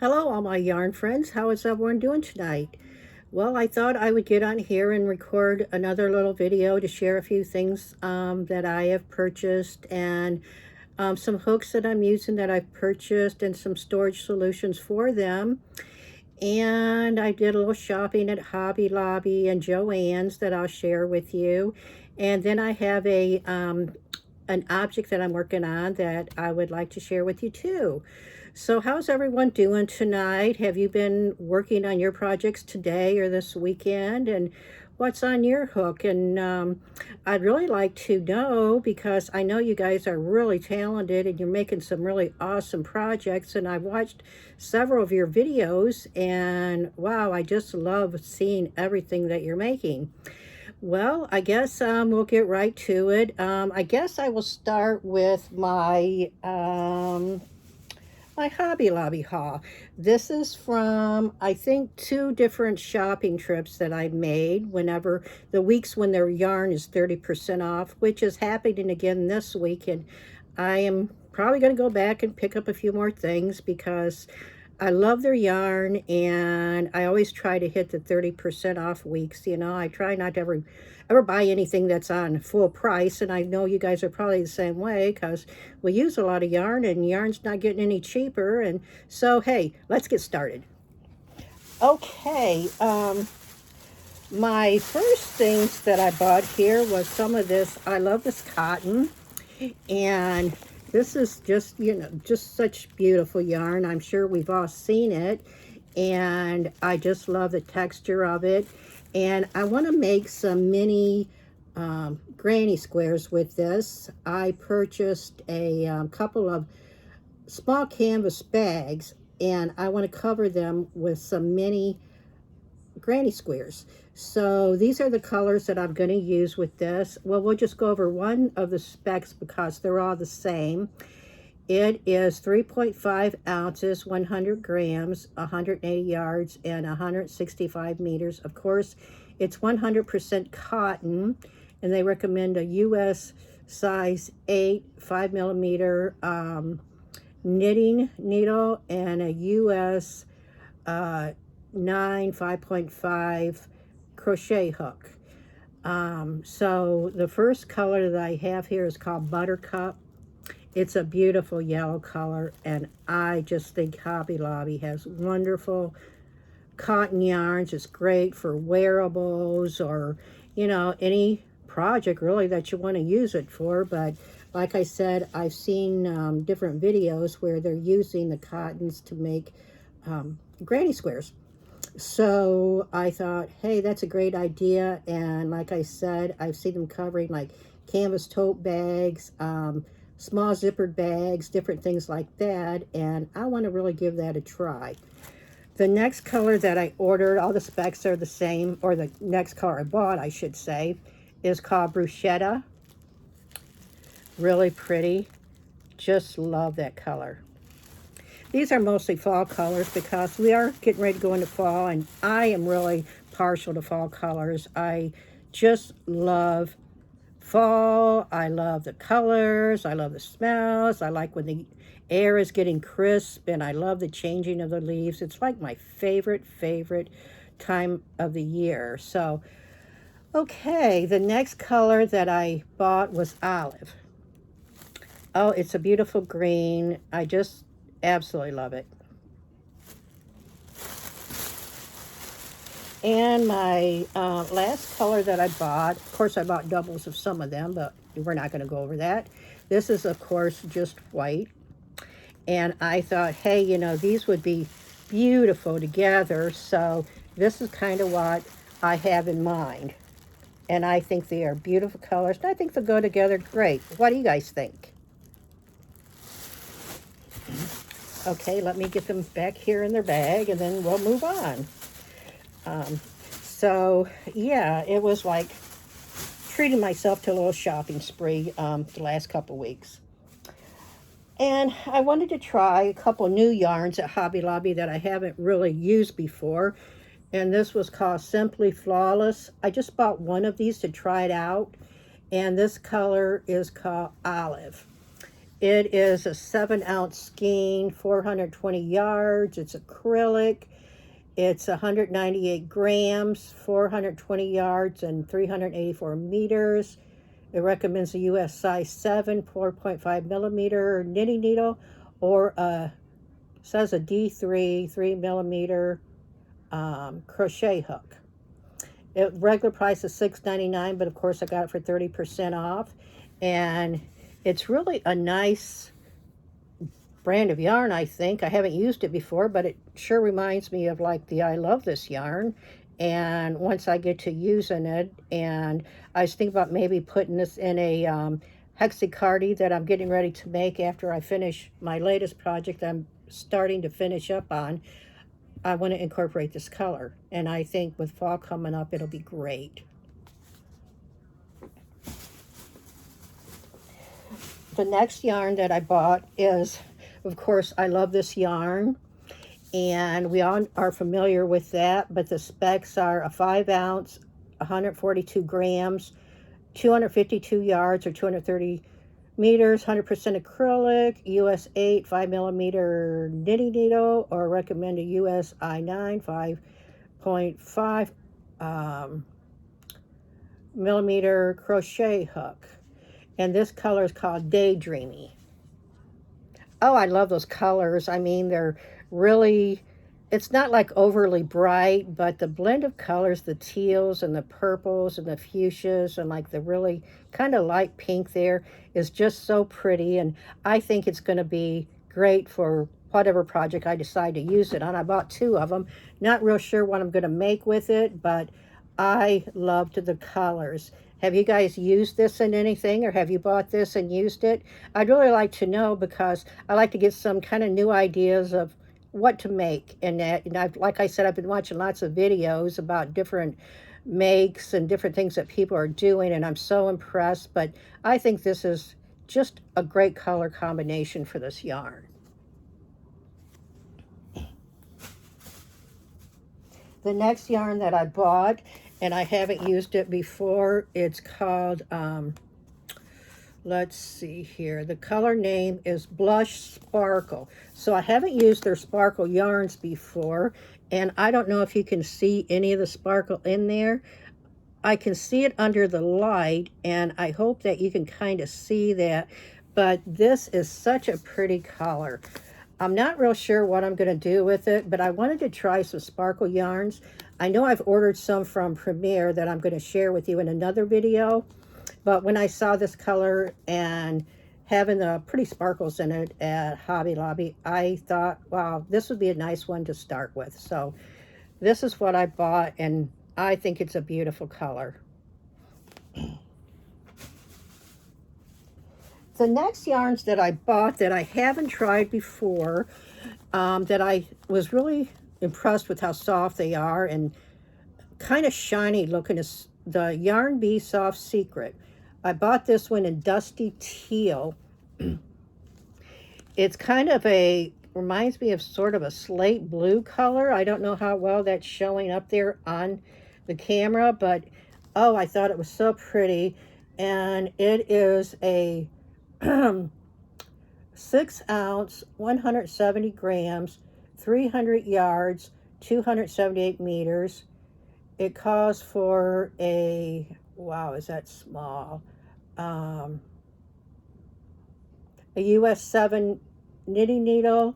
Hello, all my yarn friends. How is everyone doing tonight? Well, I thought I would get on here and record another little video to share a few things that I have purchased and some hooks that I'm using that I've purchased and some storage solutions for them. And I did a little shopping at Hobby Lobby and JoAnn's that I'll share with you. And then I have an object that I'm working on that I would like to share with you too. So how's everyone doing tonight? Have you been working on your projects today or this weekend? And what's on your hook? And I'd really like to know, because I know you guys are really talented and you're making some really awesome projects. And I've watched several of your videos and wow, I just love seeing everything that you're making. Well, I guess we'll get right to it. I guess I will start with my Hobby Lobby haul. This is from, I think, 2 different shopping trips that I made whenever the weeks when their yarn is 30% off, which is happening again this week. And I am probably going to go back and pick up a few more things because I love their yarn and I always try to hit the 30% off weeks. You know, I try not to ever buy anything that's on full price, and I know you guys are probably the same way because we use a lot of yarn and yarn's not getting any cheaper. And so, hey, let's get started. Okay, my first things that I bought here was some of this. I love this cotton, and this is just, you know, just such beautiful yarn. I'm sure we've all seen it, and I just love the texture of it. And I want to make some mini granny squares with this. I purchased a couple of small canvas bags, and I want to cover them with some mini granny squares. So these are the colors that I'm going to use with this. Well, we'll just go over one of the specs because they're all the same. It is 3.5 ounces, 100 grams, 180 yards, and 165 meters. Of course, it's 100% cotton, and they recommend a U.S. size 8, 5 millimeter knitting needle and a U.S. 9, 5.5 crochet hook. So the first color that I have here is called Buttercup. It's a beautiful yellow color, and I just think Hobby Lobby has wonderful cotton yarns. It's great for wearables or, you know, any project really that you want to use it for. But like I said, I've seen different videos where they're using the cottons to make granny squares. So I thought, hey, that's a great idea. And like I said, I've seen them covering like canvas tote bags, small zippered bags, different things like that, and I want to really give that a try. The next color that I ordered, all the specs are the same, or the next color I bought, I should say, is called Bruschetta. Really pretty. Just love that color. These are mostly fall colors because we are getting ready to go into fall, and I am really partial to fall colors. I just love fall. I love the colors. I love the smells. I like when the air is getting crisp, and I love the changing of the leaves. It's like my favorite time of the year. So, okay, the next color that I bought was olive. Oh, it's a beautiful green. I just absolutely love it. And my last color that I bought, of course I bought doubles of some of them, but we're not going to go over that. This is, of course, just white. And I thought, hey, you know, these would be beautiful together. So this is kind of what I have in mind. And I think they are beautiful colors. And I think they'll go together great. What do you guys think? Okay, let me get them back here in their bag, and then we'll move on. So yeah, it was like treating myself to a little shopping spree the last couple weeks. And I wanted to try a couple new yarns at Hobby Lobby that I haven't really used before. And this was called Simply Flawless. I just bought one of these to try it out. And this color is called Olive. It is a 7-ounce skein, 420 yards. It's acrylic. It's 198 grams, 420 yards, and 384 meters. It recommends a US size 7, 4.5 millimeter knitting needle, or says a D3, 3 millimeter crochet hook. Regular price is $6.99, but of course I got it for 30% off. And it's really a nice brand of yarn, I think. I haven't used it before, but it sure reminds me of like the I Love This yarn. And once I get to using it, and I was thinking about maybe putting this in a hexacardi that I'm getting ready to make after I finish my latest project I'm starting to finish up on. I want to incorporate this color, and I think with fall coming up, it'll be great. The next yarn that I bought is, of course, I Love This yarn, and we all are familiar with that, but the specs are a 5-ounce, 142 grams, 252 yards or 230 meters, 100% acrylic, US 8, 5 millimeter knitting needle, or recommend a US I9, 5.5 millimeter crochet hook. And this color is called Daydreamy. Oh, I love those colors. I mean, they're really, it's not like overly bright, but the blend of colors, the teals and the purples and the fuchsias and like the really kind of light pink there is just so pretty. And I think it's going to be great for whatever project I decide to use it on. I bought 2 of them. Not real sure what I'm going to make with it, but I loved the colors. Have you guys used this in anything, or have you bought this and used it? I'd really like to know, because I like to get some kind of new ideas of what to make. And like I said, I've been watching lots of videos about different makes and different things that people are doing, and I'm so impressed. But I think this is just a great color combination for this yarn. The next yarn that I bought, and I haven't used it before, it's called, let's see here. The color name is Blush Sparkle. So I haven't used their sparkle yarns before, and I don't know if you can see any of the sparkle in there. I can see it under the light, and I hope that you can kind of see that. But this is such a pretty color. I'm not real sure what I'm going to do with it, but I wanted to try some sparkle yarns. I know I've ordered some from Premier that I'm going to share with you in another video. But when I saw this color and having the pretty sparkles in it at Hobby Lobby, I thought, wow, this would be a nice one to start with. So this is what I bought, and I think it's a beautiful color. The next yarns that I bought that I haven't tried before, that I was really impressed with how soft they are and kind of shiny looking, is the Yarn Bee Soft Secret. I bought this one in Dusty Teal. It's kind of reminds me of sort of a slate blue color. I don't know how well that's showing up there on the camera, but oh, I thought it was so pretty. And it is a 6-ounce, 170 grams, 300 yards, 278 meters. It calls for a, wow, is that small? A US 7 knitting needle,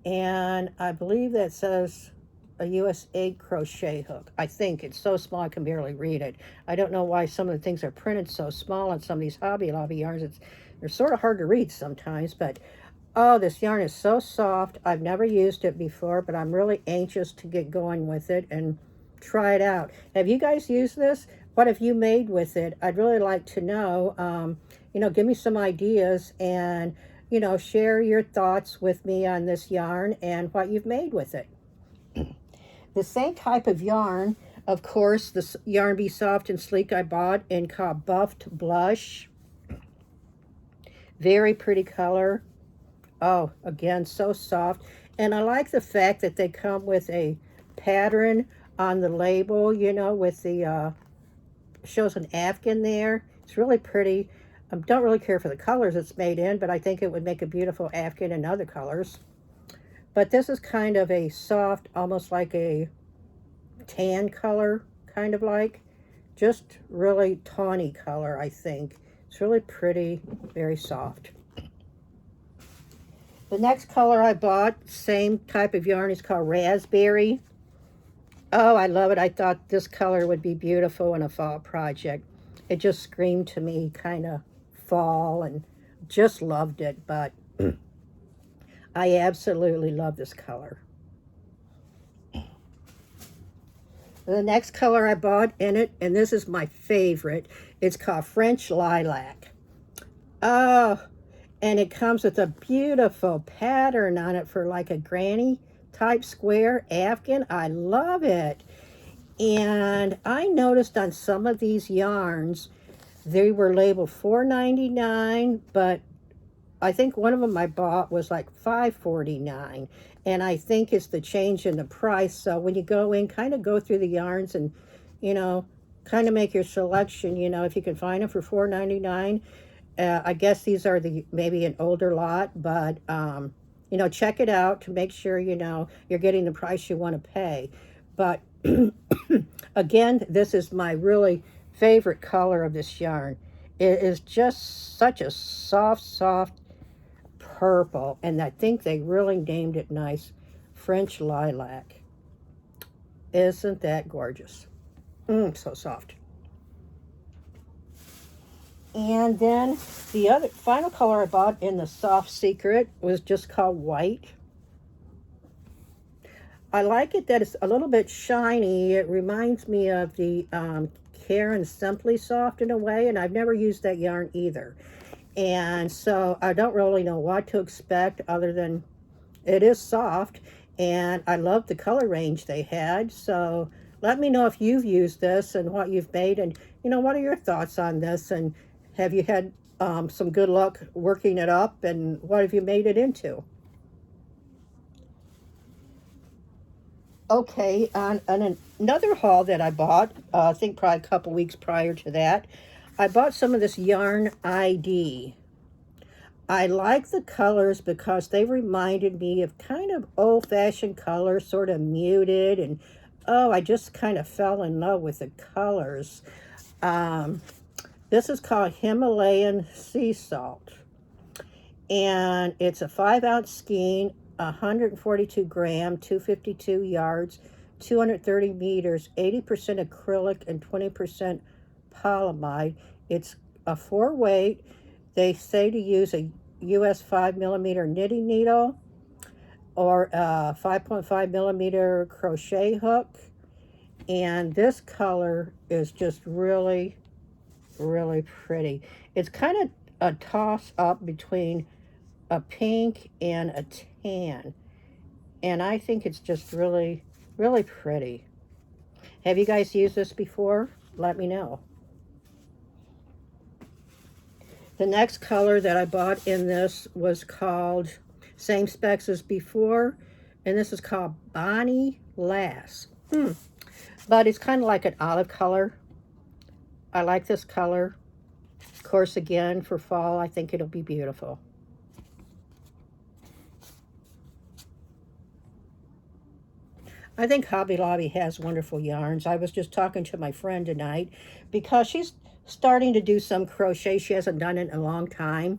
and I believe that says a US 8 crochet hook. I think it's so small I can barely read it. I don't know why some of the things are printed so small on some of these Hobby Lobby yarns. They're sort of hard to read sometimes, but oh, this yarn is so soft. I've never used it before, but I'm really anxious to get going with it and try it out. Have you guys used this? What have you made with it? I'd really like to know. You know, give me some ideas, and, you know, share your thoughts with me on this yarn and what you've made with it. The same type of yarn, of course, the Yarn Bee Soft and Sleek I bought in called Buffed Blush. Very pretty color. Oh, again, so soft. And I like the fact that they come with a pattern on the label, you know, with the, shows an Afghan there. It's really pretty. I don't really care for the colors it's made in, but I think it would make a beautiful Afghan in other colors. But this is kind of a soft, almost like a tan color, kind of like. Just really tawny color, I think. It's really pretty, very soft. The next color I bought, same type of yarn, is called Raspberry. Oh, I love it. I thought this color would be beautiful in a fall project. It just screamed to me kind of fall, and just loved it, but I absolutely love this color. The next color I bought in it, and this is my favorite, it's called French Lilac. Oh, and it comes with a beautiful pattern on it for like a granny type square Afghan. I love it. And I noticed on some of these yarns, they were labeled $4.99, but I think one of them I bought was like $5.49. And I think it's the change in the price. So when you go in, kind of go through the yarns and, you know, kind of make your selection. You know, if you can find them for $4.99. I guess these are maybe an older lot, but, you know, check it out to make sure, you know, you're getting the price you want to pay. But again, this is my really favorite color of this yarn. It is just such a soft purple, and I think they really named it nice. French Lilac. Isn't that gorgeous? So soft. And then the other final color I bought in the Soft Secret was just called White. I like it that it's a little bit shiny. It reminds me of the Karen Simply Soft in a way, and I've never used that yarn either. And so I don't really know what to expect other than it is soft, and I love the color range they had. So let me know if you've used this and what you've made, and, you know, what are your thoughts on this, and have you had some good luck working it up, and what have you made it into? Okay, on another haul that I bought, I think probably a couple weeks prior to that, I bought some of this Yarn ID. I like the colors because they reminded me of kind of old-fashioned colors, sort of muted, and oh, I just kind of fell in love with the colors. This is called Himalayan Sea Salt, and it's a 5-ounce skein, 142 gram, 252 yards, 230 meters, 80% acrylic and 20% polyamide. It's a 4-weight. They say to use a US 5mm knitting needle or a 5.5 millimeter crochet hook. And this color is just really, really pretty. It's kind of a toss up between a pink and a tan. And I think it's just really, really pretty. Have you guys used this before? Let me know. The next color that I bought in this was called, same specs as before, and this is called Bonnie Lass. But it's kind of like an olive color. I like this color. Of course, again, for fall, I think it'll be beautiful. I think Hobby Lobby has wonderful yarns. I was just talking to my friend tonight because she's starting to do some crochet. She hasn't done it in a long time,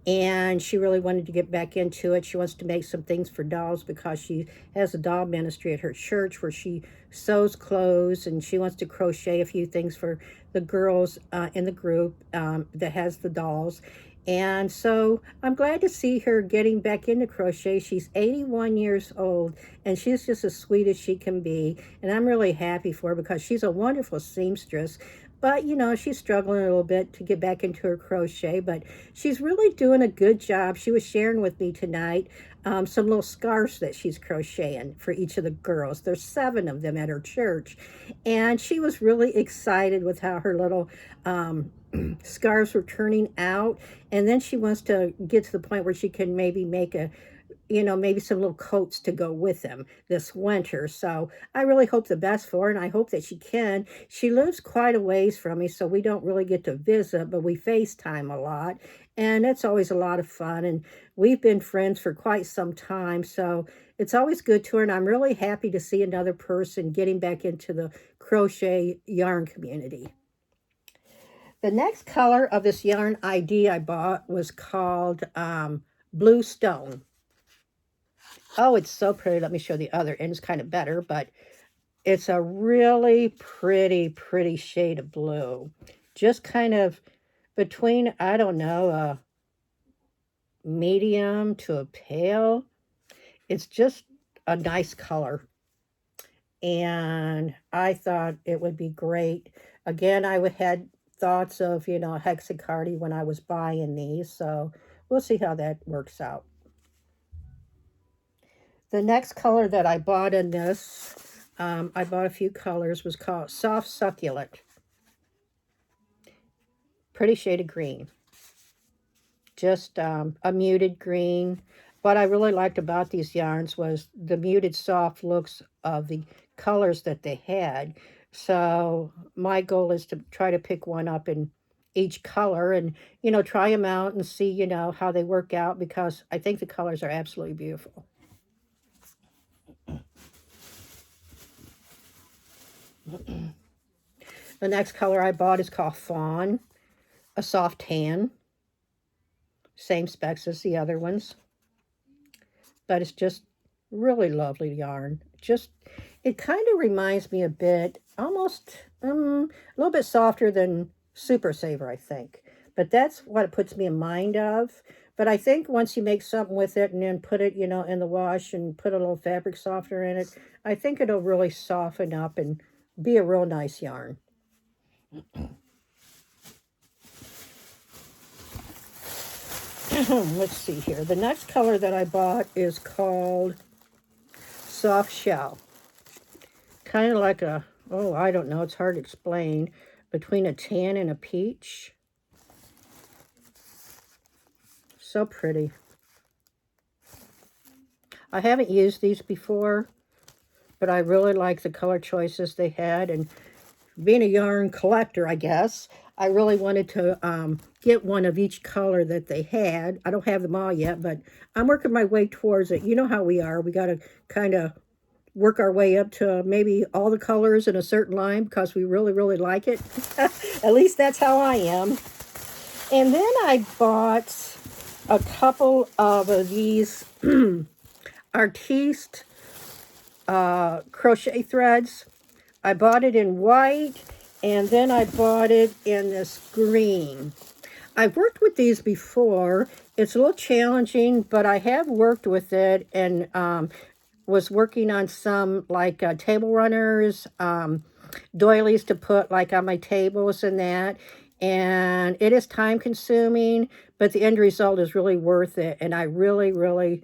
and she really wanted to get back into it. She wants to make some things for dolls because she has a doll ministry at her church where she sews clothes, and she wants to crochet a few things for the girls in the group that has the dolls. And so I'm glad to see her getting back into crochet. She's 81 years old, and she's just as sweet as she can be. And I'm really happy for her because she's a wonderful seamstress. But, you know, she's struggling a little bit to get back into her crochet, but she's really doing a good job. She was sharing with me tonight some little scarves that she's crocheting for each of the girls. There's 7 of them at her church. And she was really excited with how her little scarves were turning out. And then she wants to get to the point where she can maybe make a you know, maybe some little coats to go with them this winter. So I really hope the best for her, and I hope that she can. She lives quite a ways from me, so we don't really get to visit, but we FaceTime a lot, and it's always a lot of fun. And we've been friends for quite some time, so it's always good to her, and I'm really happy to see another person getting back into the crochet yarn community. The next color of this yarn ID I bought was called Blue Stone. Oh, it's so pretty. Let me show the other end. It's kind of better, but it's a really pretty shade of blue. Just kind of between, I don't know, a medium to a pale. It's just a nice color. And I thought it would be great. Again, I would had thoughts of, you know, hexacardy when I was buying these. So we'll see how that works out. The next color that I bought in this, I bought a few colors, was called Soft Succulent. Pretty shade of green. Just a muted green. What I really liked about these yarns was the muted soft looks of the colors that they had. So my goal is to try to pick one up in each color and, you know, try them out and see, you know, how they work out, because I think the colors are absolutely beautiful. The next color I bought is called Fawn, a soft tan. Same specs as the other ones. But it's just really lovely yarn. Just, it kind of reminds me a bit, almost a little bit softer than Super Saver, I think. But that's what it puts me in mind of. But I think once you make something with it and then put it, you know, in the wash and put a little fabric softener in it, I think it'll really soften up and be a real nice yarn. Let's see here. The next color that I bought is called Soft Shell. Kind of like a, oh, I don't know, it's hard to explain, between a tan and a peach. So pretty. I haven't used these before, but I really like the color choices they had. And being a yarn collector, I guess, I really wanted to get one of each color that they had. I don't have them all yet, but I'm working my way towards it. You know how we are. We got to kind of work our way up to maybe all the colors in a certain line because we really like it. At least that's how I am. And then I bought a couple of these artiste crochet threads. I bought it in white, and then I bought it in this green. I've worked with these before. It's a little challenging, but I have worked with it and was working on some like table runners, doilies to put like on my tables and that. And it is time consuming, but the end result is really worth it. And I really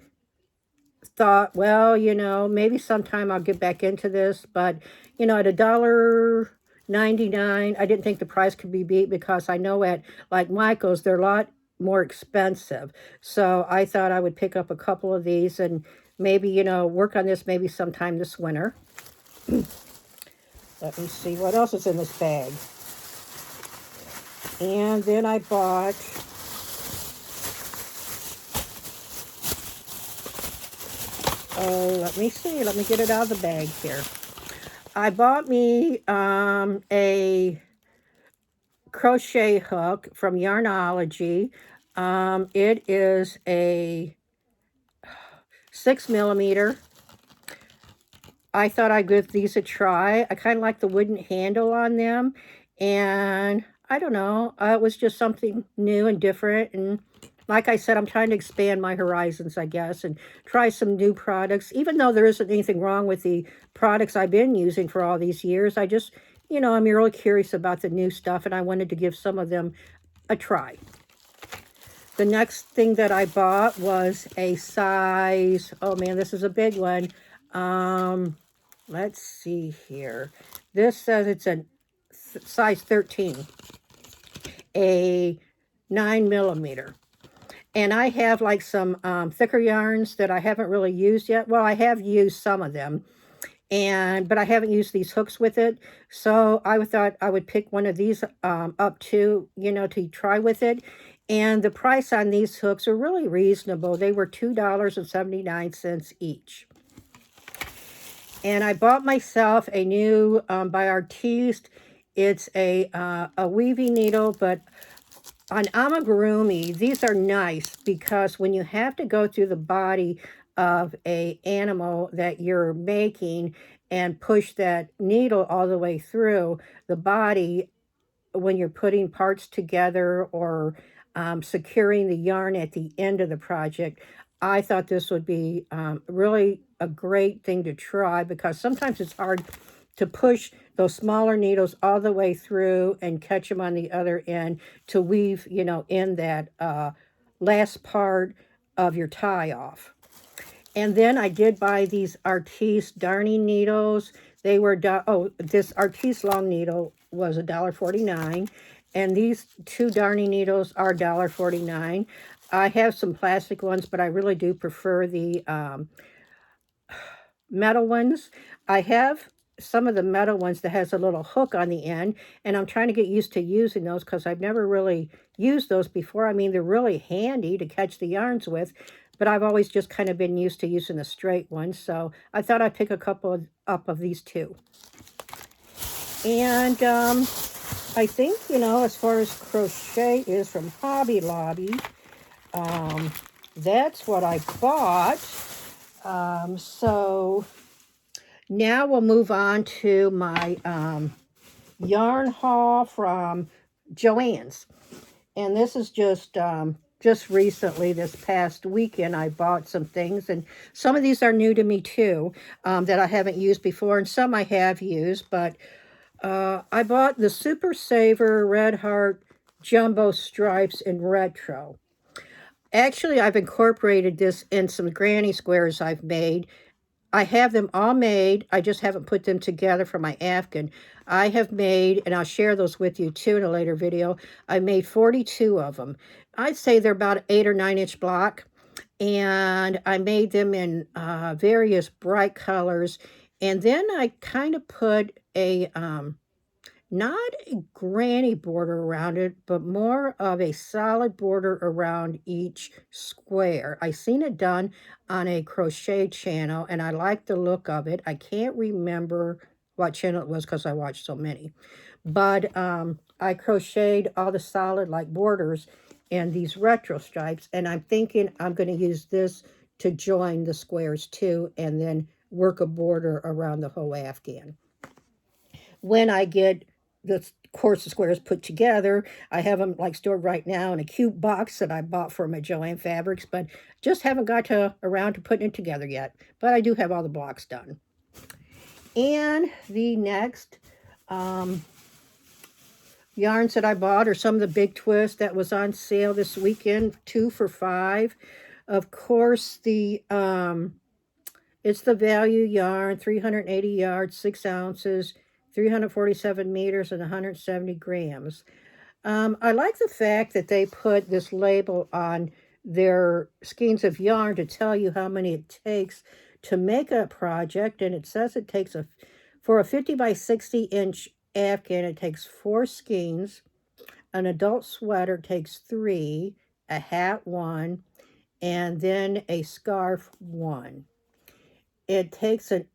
thought, well, you know, maybe sometime I'll get back into this, but you know, at $1.99, I didn't think the price could be beat, because I know at like Michael's they're a lot more expensive. So I thought I would pick up a couple of these and maybe, you know, work on this maybe sometime this winter. Let me see what else is in this bag. And then I bought let me see. Let me get it out of the bag here. I bought me a crochet hook from Yarnology. It is a 6mm. I thought I'd give these a try. I kind of like the wooden handle on them. And I don't know. It was just something new and different. And like I said, I'm trying to expand my horizons, I guess, and try some new products. Even though there isn't anything wrong with the products I've been using for all these years, I just, you know, I'm really curious about the new stuff, and I wanted to give some of them a try. The next thing that I bought was a size, oh man, this is a big one. Let's see here. This says it's a size 13, a 9mm. And I have like some thicker yarns that I haven't really used yet. Well, I have used some of them, but I haven't used these hooks with it. So I thought I would pick one of these up too, to try with it. And the price on these hooks are really reasonable. They were $2.79 each. And I bought myself a new by Artiste. It's a weaving needle, but on amigurumi, these are nice because when you have to go through the body of a animal that you're making and push that needle all the way through the body, when you're putting parts together or securing the yarn at the end of the project, I thought this would be really a great thing to try because sometimes it's hard to push those smaller needles all the way through and catch them on the other end to weave, in that last part of your tie off. And then I did buy these Artiste darning needles. They were, this Artiste long needle was $1.49. And these two darning needles are $1.49. I have some plastic ones, but I really do prefer the metal ones. I have some of the metal ones that has a little hook on the end, and I'm trying to get used to using those because I've never really used those before. I mean, they're really handy to catch the yarns with, but I've always just kind of been used to using the straight ones, so I thought I'd pick a couple up of these too. And I think, as far as crochet is from Hobby Lobby, that's what I bought. So now we'll move on to my yarn haul from JoAnn's. And this is just recently, this past weekend, I bought some things. And some of these are new to me too, that I haven't used before. And some I have used. But I bought the Super Saver Red Heart Jumbo Stripes in Retro. Actually, I've incorporated this in some granny squares I've made. I have them all made. I just haven't put them together for my Afghan. I have made, and I'll share those with you too in a later video, I made 42 of them. I'd say they're about an 8 or 9 inch block. And I made them in various bright colors. And then I kind of put a not a granny border around it, but more of a solid border around each square. I seen it done on a crochet channel, and I like the look of it. I can't remember what channel it was because I watched so many. But I crocheted all the solid like borders in these retro stripes, and I'm thinking I'm going to use this to join the squares too, and then work a border around the whole Afghan. When I get the course of squares put together, I have them like stored right now in a cute box that I bought for my JoAnn fabrics, but just haven't got around to putting it together yet. But I do have all the blocks done. And the next yarns that I bought are some of the Big Twist that was on sale this weekend, 2 for $5. Of course, it's the value yarn, 380 yards, 6 ounces, 347 meters, and 170 grams. I like the fact that they put this label on their skeins of yarn to tell you how many it takes to make a project, and it says it takes for a 50 by 60 inch Afghan, it takes 4 skeins. An adult sweater takes 3, a hat 1, and then a scarf 1. It takes an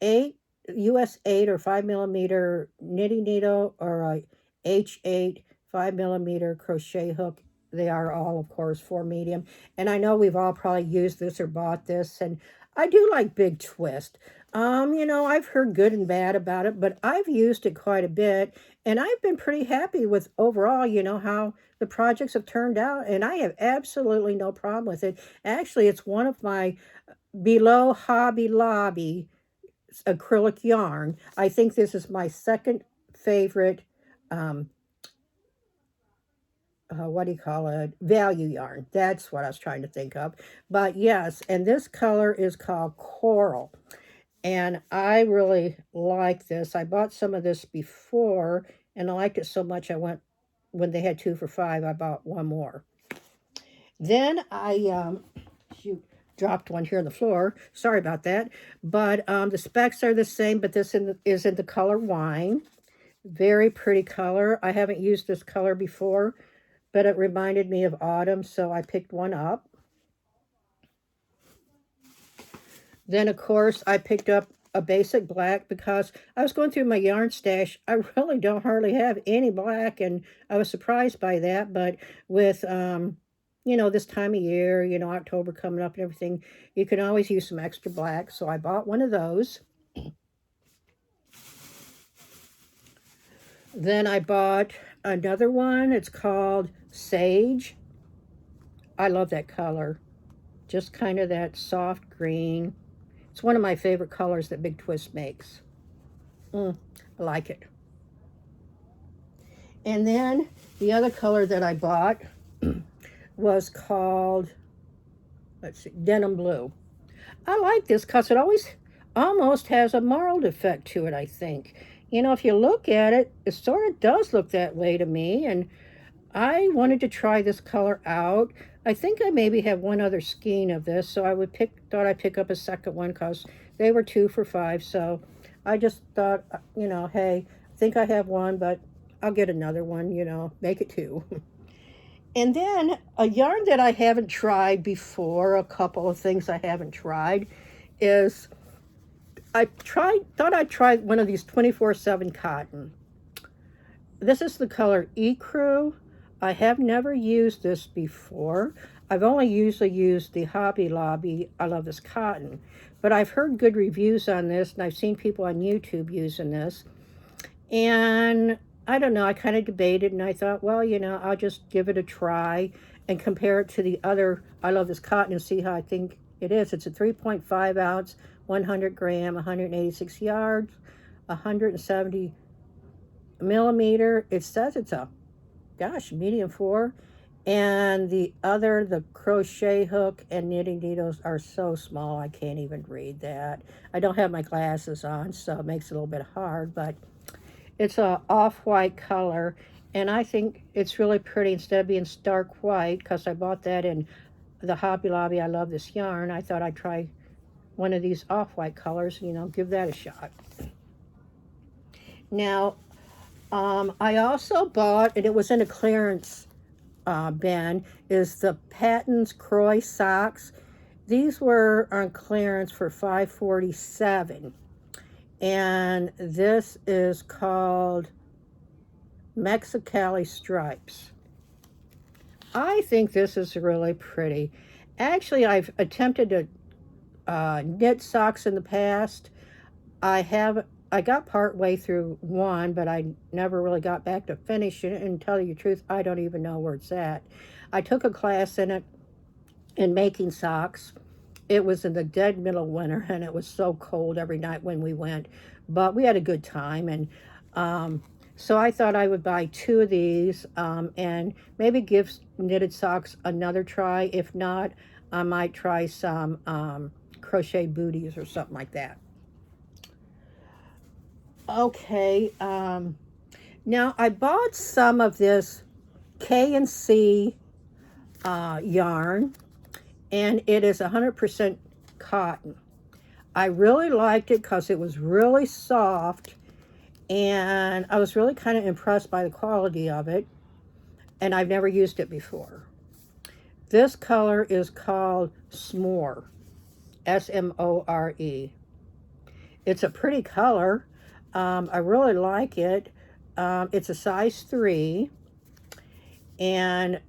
US 8 or 5 millimeter knitting needle or a H8 5 millimeter crochet hook. They are all, of course, for medium. And I know we've all probably used this or bought this, and I do like Big Twist. I've heard good and bad about it, but I've used it quite a bit, and I've been pretty happy with overall, how the projects have turned out, and I have absolutely no problem with it. Actually, it's one of my below Hobby Lobby acrylic yarn. I think this is my second favorite, what do you call it? Value yarn. That's what I was trying to think of. But yes, and this color is called Coral. And I really like this. I bought some of this before, and I liked it so much when they had 2 for $5, I bought one more. Then I shoot, dropped one here on the floor. Sorry about that. But the specs are the same, but this is in the color wine. Very pretty color. I haven't used this color before, but it reminded me of autumn, so I picked one up. Then, of course, I picked up a basic black because I was going through my yarn stash. I really don't hardly have any black, and I was surprised by that. But with, this time of year, October coming up and everything, you can always use some extra black. So I bought one of those. Then I bought another one. It's called Sage. I love that color. Just kind of that soft green. It's one of my favorite colors that Big Twist makes. I like it. And then the other color that I bought was called, let's see, Denim Blue. I like this because it always almost has a marled effect to it, I think. If you look at it, it sort of does look that way to me. And I wanted to try this color out. I think I maybe have one other skein of this, so thought I'd pick up a second one because they were 2 for $5. So I just thought, hey, I think I have one, but I'll get another one, make it 2. And then a yarn that I haven't tried before, a couple of things I haven't tried, is thought I'd try one of these 24/7 cotton. This is the color Ecru. I have never used this before. I've only usually used the Hobby Lobby I Love This Cotton. But I've heard good reviews on this, and I've seen people on YouTube using this. And I don't know, I kind of debated, and I thought, well, I'll just give it a try and compare it to the other I Love This Cotton and see how I think it is. It's a 3.5 ounce, 100 gram, 186 yards, 170 millimeter. It says it's a, medium 4. And the crochet hook and knitting needles are so small I can't even read that. I don't have my glasses on, so it makes it a little bit hard, but it's a off-white color, and I think it's really pretty instead of being stark white, because I bought that in the Hobby Lobby I Love This Yarn. I thought I'd try one of these off-white colors, give that a shot. Now, I also bought, and it was in a clearance bin, is the Patton's Croy socks. These were on clearance for $5.47. And this is called Mexicali Stripes. I think this is really pretty. Actually, I've attempted to knit socks in the past. I got part way through one, but I never really got back to finish it. And tell you the truth, I don't even know where it's at. I took a class in it in making socks. It was in the dead middle of winter, and it was so cold every night when we went. But we had a good time, and so I thought I would buy 2 of these and maybe give knitted socks another try. If not, I might try some crochet booties or something like that. Okay, now I bought some of this K&C yarn, and it is 100% cotton. I really liked it because it was really soft, and I was really kind of impressed by the quality of it, and I've never used it before. This color is called S'more, S-M-O-R-E. It's a pretty color. I really like it. It's a size 3, and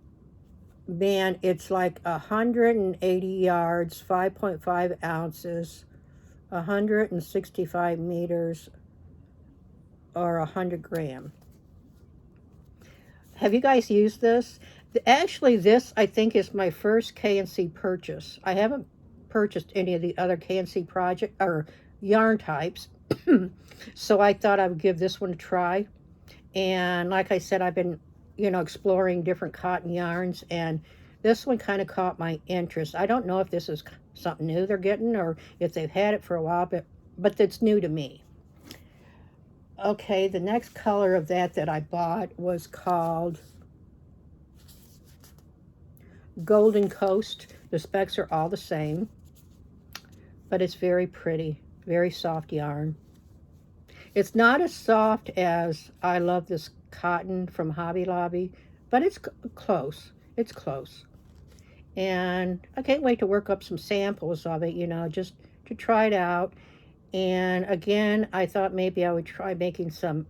man, it's like 180 yards, 5.5 ounces, 165 meters, or 100 gram. Have you guys used this? Actually, this, I think, is my first K&C purchase. I haven't purchased any of the other K&C project or yarn types, so I thought I would give this one a try. And like I said, I've been exploring different cotton yarns, and this one kind of caught my interest. I don't know if this is something new they're getting or if they've had it for a while, but it's new to me. Okay, the next color of that I bought was called Golden Coast. The specs are all the same, but it's very pretty, very soft yarn. It's not as soft as I Love This Cotton from Hobby Lobby, but it's close. It's close. And I can't wait to work up some samples of it, you know, just to try it out. And again, I thought maybe I would try making some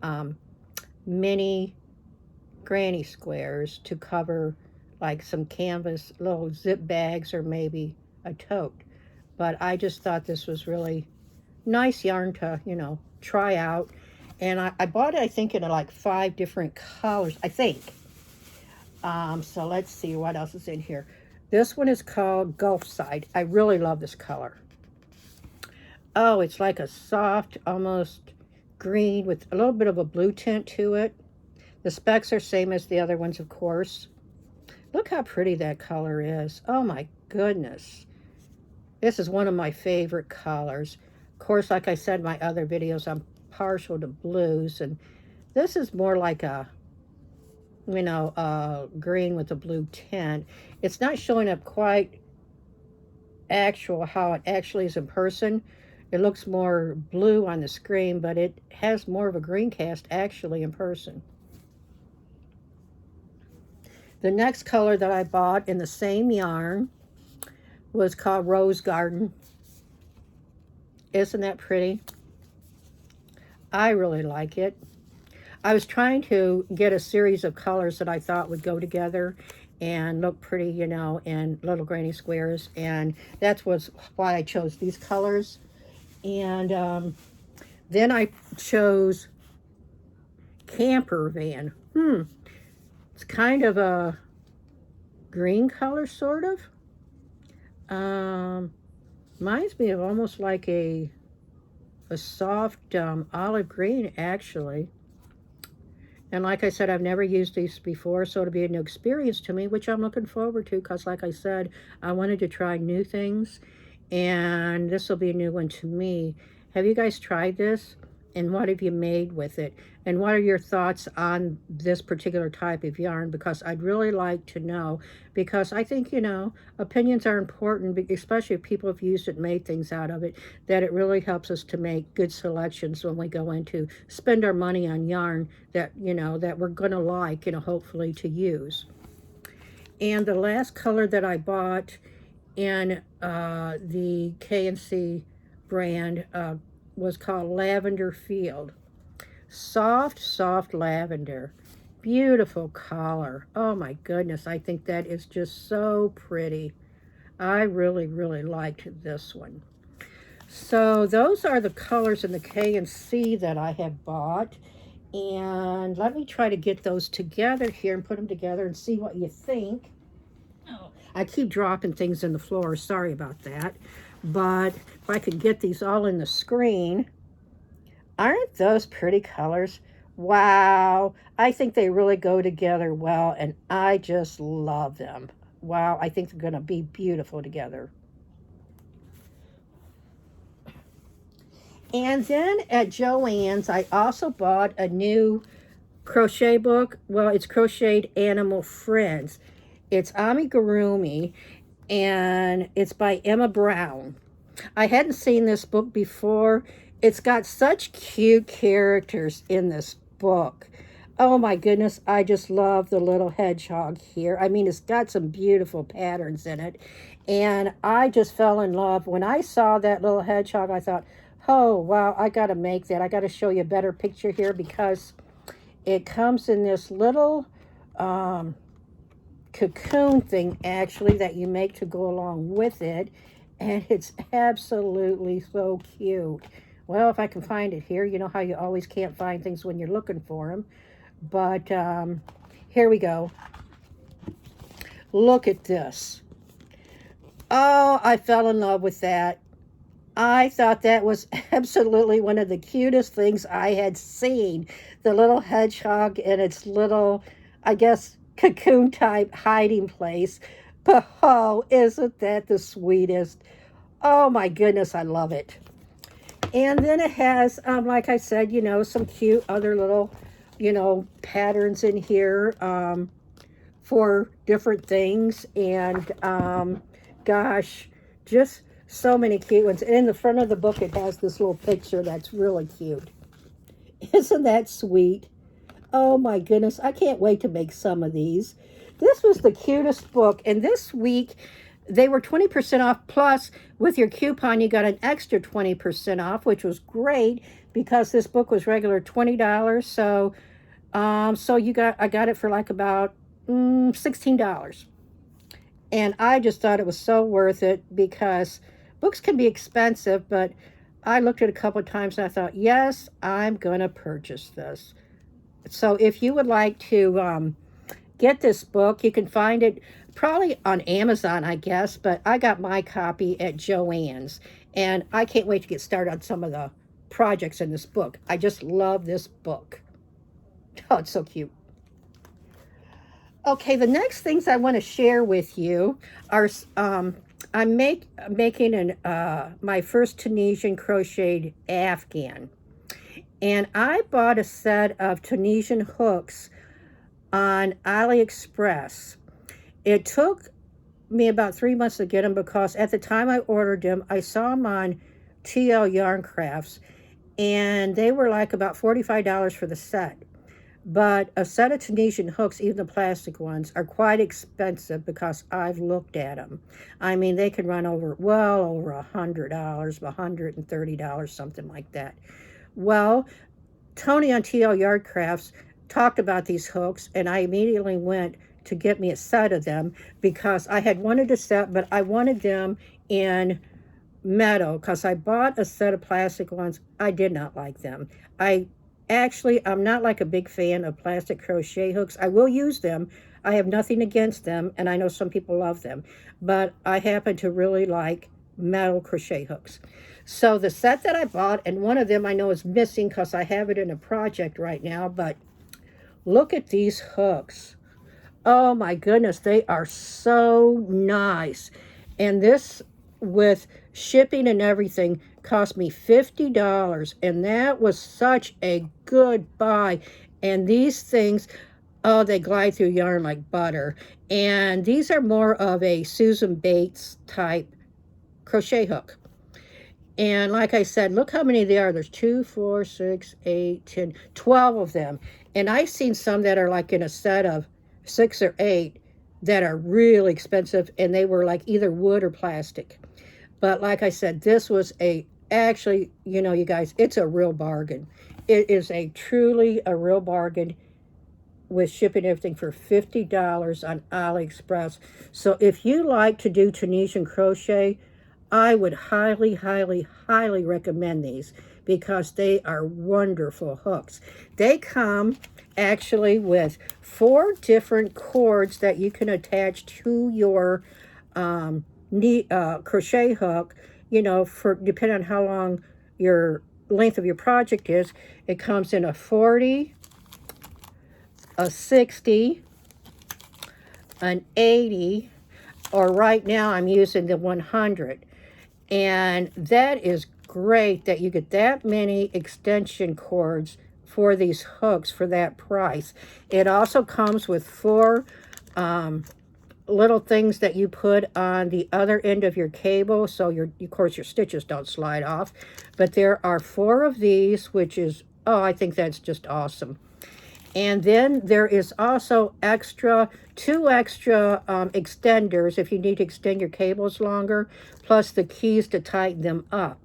mini granny squares to cover like some canvas little zip bags or maybe a tote. But I just thought this was really nice yarn to, you know, try out. And I bought it, I think, in like 5 different colors, I think. So let's see what else is in here. This one is called Gulf Side. I really love this color. Oh, it's like a soft, almost green with a little bit of a blue tint to it. The specs are same as the other ones, of course. Look how pretty that color is. Oh my goodness. This is one of my favorite colors. Of course, like I said in my other videos, I'm partial to blues, and this is more like a, you know, green with a blue tint. It's not showing up quite actual how it actually is in person. It looks more blue on the screen, but it has more of a green cast actually in person. The next color that I bought in the same yarn was called Rose Garden. Isn't that pretty? I really like it. I was trying to get a series of colors that I thought would go together and look pretty, you know, in little granny squares, and that's why I chose these colors. And then I chose Camper Van. It's kind of a green color, sort of. Reminds me of almost like a soft olive green, actually. And like I said, I've never used these before, so it'll be a new experience to me, which I'm looking forward to, because like I said, I wanted to try new things, and this will be a new one to me. Have you guys tried this? And what have you made with it? And what are your thoughts on this particular type of yarn? Because I'd really like to know, because I think, you know, opinions are important, especially if people have used it and made things out of it, that it really helps us to make good selections when we go in to spend our money on yarn that, you know, that we're going to like, you know, hopefully to use. And the last color that I bought in the K&C brand was called Lavender Field. Soft, soft lavender. Beautiful color. Oh my goodness, I think that is just so pretty. I really, really liked this one. So those are the colors in the K&C that I have bought. And let me try to get those together here and put them together and see what you think. Oh, I keep dropping things in the floor. Sorry about that. But if I could get these all in the screen, aren't those pretty colors? Wow, I think they really go together well, and I just love them. Wow, I think they're going to be beautiful together. And then at JoAnn's, I also bought a new crochet book. Well, it's Crocheted Animal Friends. It's amigurumi, and it's by Emma Brown. I hadn't seen this book before. It's got such cute characters in this book. Oh my goodness, I just love the little hedgehog here. I mean, it's got some beautiful patterns in it. And I just fell in love. When I saw that little hedgehog, I thought, oh, wow, I got to make that. I got to show you a better picture here, because it comes in this little cocoon thing, actually, that you make to go along with it. And it's absolutely so cute. Well, if I can find it here. You know how you always can't find things when you're looking for them. But here we go. Look at this. Oh, I fell in love with that. I thought that was absolutely one of the cutest things I had seen. The little hedgehog in its little, I guess, cocoon type hiding place. But oh, isn't that the sweetest? Oh my goodness, I love it. And then it has, like I said, you know, some cute other little, you know, patterns in here for different things. And gosh, just so many cute ones. And in the front of the book, it has this little picture that's really cute. Isn't that sweet? Oh my goodness, I can't wait to make some of these. This was the cutest book, and this week they were 20% off, plus with your coupon you got an extra 20% off, which was great because this book was regular $20. So I got it for like about $16. And I just thought it was so worth it because books can be expensive, but I looked at it a couple of times and I thought, yes, I'm going to purchase this. So if you would like to get this book, you can find it probably on Amazon, I guess, but I got my copy at JoAnn's. And I can't wait to get started on some of the projects in this book. I just love this book. Oh, it's so cute. Okay, the next things I want to share with you are I'm making my first Tunisian crocheted afghan. And I bought a set of Tunisian hooks on AliExpress. It took me about 3 months to get them because at the time I ordered them, I saw them on TL Yarn Crafts, and they were like about $45 for the set. But a set of Tunisian hooks, even the plastic ones, are quite expensive because I've looked at them. I mean, they can run well over $100, $130, something like that. Well, Tony on TL Yard Crafts talked about these hooks, and I immediately went to get me a set of them because I had wanted a set, but I wanted them in metal because I bought a set of plastic ones. I did not like them. I'm not like a big fan of plastic crochet hooks. I will use them. I have nothing against them, and I know some people love them, but I happen to really like metal crochet hooks. So the set that I bought, and one of them I know is missing because I have it in a project right now, but look at these hooks. Oh my goodness, they are so nice. And this, with shipping and everything, cost me $50, and that was such a good buy. And these things, oh, they glide through yarn like butter. And these are more of a Susan Bates type crochet hook. And like I said, look how many there are. There's 2, 4, 6, 8, 10, 12 of them. And I've seen some that are like in a set of 6 or 8 that are really expensive, and they were like either wood or plastic. But like I said, this was actually, you guys, it's a real bargain. It is truly a real bargain with shipping everything for $50 on AliExpress. So if you like to do Tunisian crochet, I would highly, highly, highly recommend these because they are wonderful hooks. They come actually with 4 different cords that you can attach to your crochet hook, for depending on how long your length of your project is. It comes in a 40, a 60, an 80, or right now I'm using the 100. And that is great that you get that many extension cords for these hooks for that price. It also comes with 4 little things that you put on the other end of your cable, so of course your stitches don't slide off. But there are 4 of these, which is, I think that's just awesome. And then there is also 2 extra extenders if you need to extend your cables longer, plus the keys to tighten them up.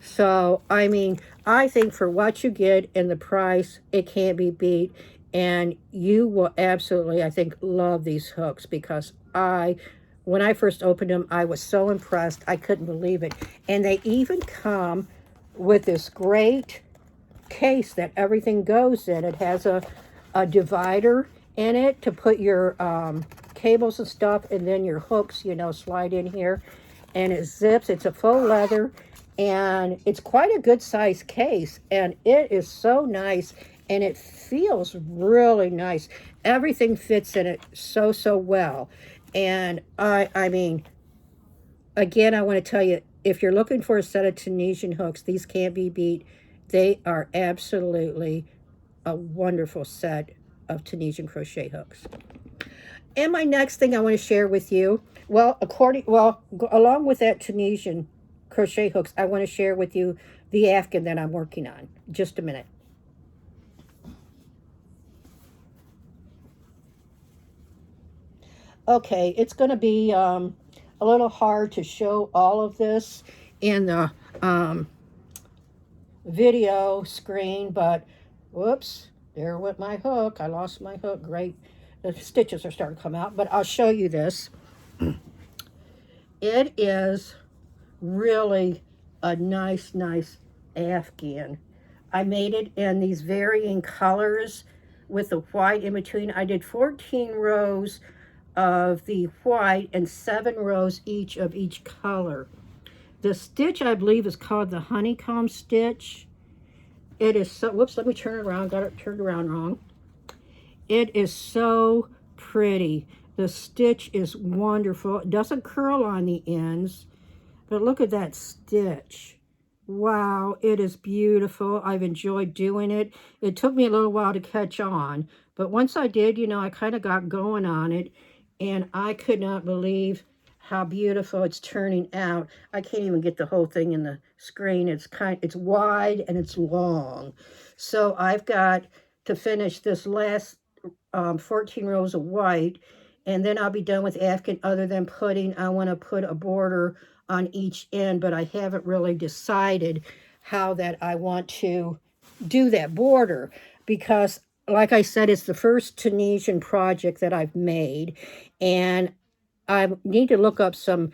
So, I mean, I think for what you get and the price, it can't be beat. And you will absolutely, I think, love these hooks because when I first opened them, I was so impressed. I couldn't believe it. And they even come with this great case that everything goes in. It has a divider in it to put your cables and stuff, and then your hooks, slide in here. And it zips. It's a faux leather, and it's quite a good size case, and it is so nice, and it feels really nice. Everything fits in it so well. And I mean, again, I want to tell you, if you're looking for a set of Tunisian hooks, these can't be beat. They are absolutely a wonderful set of Tunisian crochet hooks. And my next thing I want to share with you, well, along with that Tunisian crochet hooks, I want to share with you the Afghan that I'm working on. Just a minute. Okay, it's going to be a little hard to show all of this in the video screen, but whoops, there went my hook. I lost my hook. Great. The stitches are starting to come out, but I'll show you this. It is really a nice Afghan. I made it in these varying colors with the white in between. I did 14 rows of the white and 7 rows each of each color. The stitch, I believe, is called the honeycomb stitch. It is so, whoops, let me turn it around. Got it turned around wrong. It is so pretty. The stitch is wonderful. It doesn't curl on the ends, but look at that stitch. Wow, it is beautiful. I've enjoyed doing it. It took me a little while to catch on, but once I did, you know, I kind of got going on it, and I could not believe how beautiful it's turning out. I can't even get the whole thing in the screen. It's wide and it's long. So I've got to finish this last 14 rows of white, and then I'll be done with Afghan, other than I want to put a border on each end, but I haven't really decided how that I want to do that border, because like I said, it's the first Tunisian project that I've made, and I need to look up some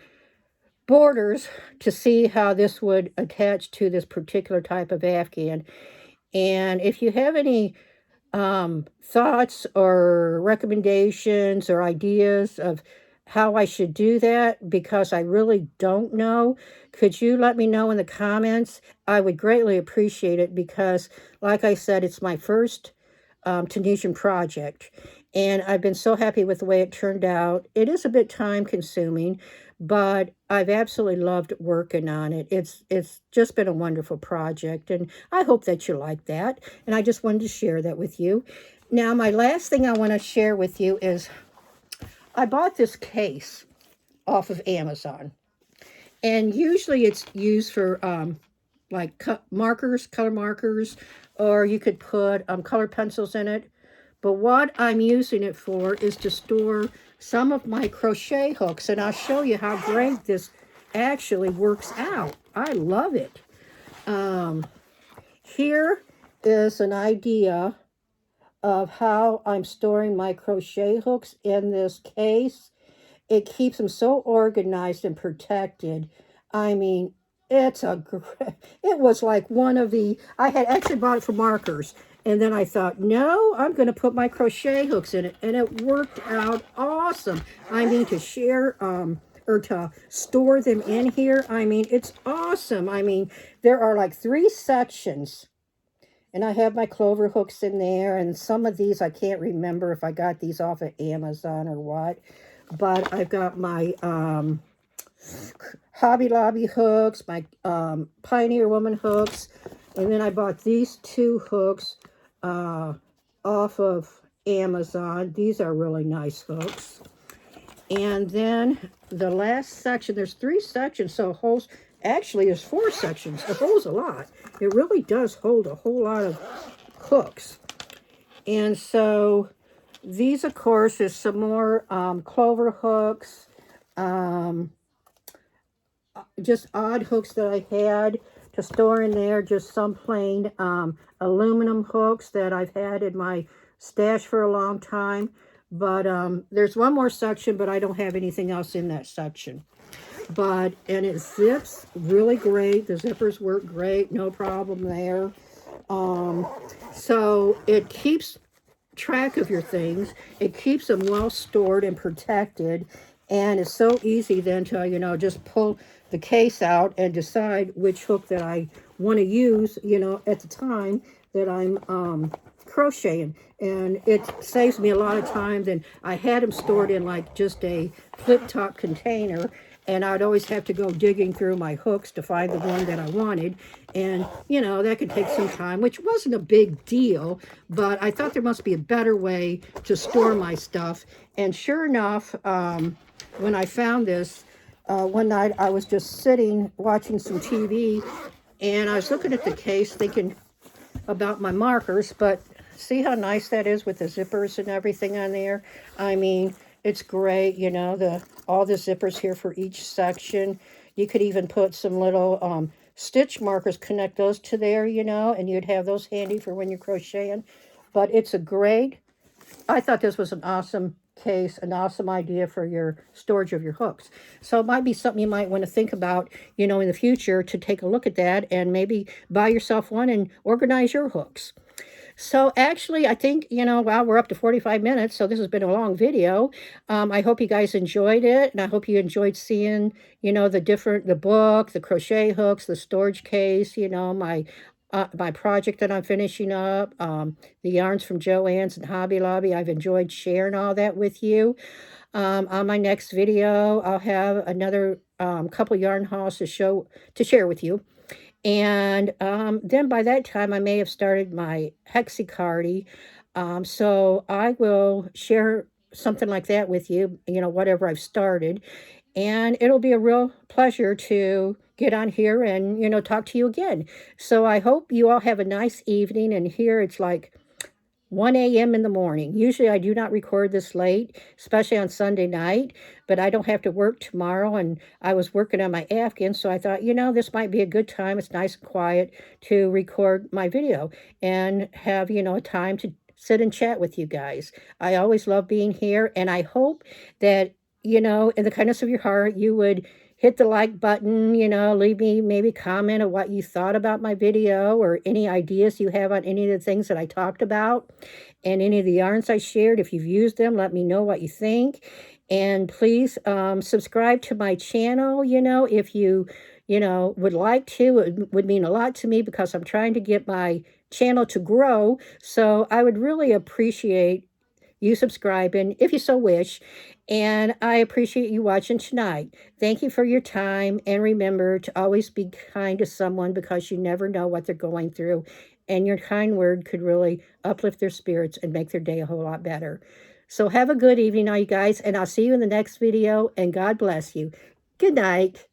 borders to see how this would attach to this particular type of Afghan. And if you have any thoughts or recommendations or ideas of how I should do that, because I really don't know, could you let me know in the comments? I would greatly appreciate it, because like I said, it's my first Tunisian project, and I've been so happy with the way it turned out. It is a bit time consuming, but I've absolutely loved working on it. It's just been a wonderful project, and I hope that you like that, and I just wanted to share that with you. Now, my last thing I want to share with you is I bought this case off of Amazon, and usually it's used for like color markers, or you could put color pencils in it. But what I'm using it for is to store some of my crochet hooks, and I'll show you how great this actually works out. I love it. Here is an idea of how I'm storing my crochet hooks in this case. It keeps them so organized and protected. I mean, it was like one of the, I had actually bought it for markers, and then I thought, no, I'm going to put my crochet hooks in it, and it worked out awesome. I mean, to share or to store them in here, I mean, it's awesome. I mean, there are like 3 sections, and I have my clover hooks in there, and some of these I can't remember if I got these off of Amazon or what, but I've got my Hobby Lobby hooks, my Pioneer Woman hooks, and then I bought these 2 hooks off of Amazon. These are really nice hooks. And then the last section, there's 3 sections, so holds, actually there's 4 sections. It holds a lot. It really does hold a whole lot of hooks. And so these, of course, is some more clover hooks, just odd hooks that I had to store in there, just some plain aluminum hooks that I've had in my stash for a long time. But there's one more section, but I don't have anything else in that section. And it zips really great. The zippers work great, no problem there. So it keeps track of your things. It keeps them well stored and protected. And it's so easy then to, you know, just pull the case out and decide which hook that I want to use, you know, at the time that I'm crocheting. And it saves me a lot of time. Then I had them stored in like just a flip top container, and I'd always have to go digging through my hooks to find the one that I wanted. And, you know, that could take some time, which wasn't a big deal, but I thought there must be a better way to store my stuff. And sure enough, when I found this, one night I was just sitting watching some TV, and I was looking at the case thinking about my markers, but see how nice that is with the zippers and everything on there? I mean, it's great, you know, all the zippers here for each section. You could even put some little stitch markers, connect those to there, you know, and you'd have those handy for when you're crocheting. But it's a great, I thought this was an awesome case, an awesome idea for your storage of your hooks. So it might be something you might want to think about, you know, in the future, to take a look at that and maybe buy yourself one and organize your hooks. So actually, I think, you know, wow, we're up to 45 minutes, so this has been a long video. I hope you guys enjoyed it, and I hope you enjoyed seeing, you know, the book, the crochet hooks, the storage case, you know, my project that I'm finishing up, the yarns from JoAnn's and Hobby Lobby. I've enjoyed sharing all that with you. On my next video, I'll have another couple yarn hauls to share with you. And then by that time, I may have started my Hexicardy. So I will share something like that with you, you know, whatever I've started. And it'll be a real pleasure to get on here and, you know, talk to you again. So I hope you all have a nice evening. And here it's like 1 a.m. in the morning. Usually I do not record this late, especially on Sunday night, but I don't have to work tomorrow, and I was working on my Afghan, so I thought, you know, this might be a good time. It's nice and quiet to record my video and have, you know, a time to sit and chat with you guys. I always love being here, and I hope that, you know, in the kindness of your heart, you would hit the like button, you know, leave me maybe comment on what you thought about my video or any ideas you have on any of the things that I talked about and any of the yarns I shared. If you've used them, let me know what you think. And please subscribe to my channel, you know, if you know, would like to. It would mean a lot to me because I'm trying to get my channel to grow. So I would really appreciate you subscribing if you so wish. And I appreciate you watching tonight. Thank you for your time. And remember to always be kind to someone, because you never know what they're going through. And your kind word could really uplift their spirits and make their day a whole lot better. So have a good evening, all you guys. And I'll see you in the next video. And God bless you. Good night.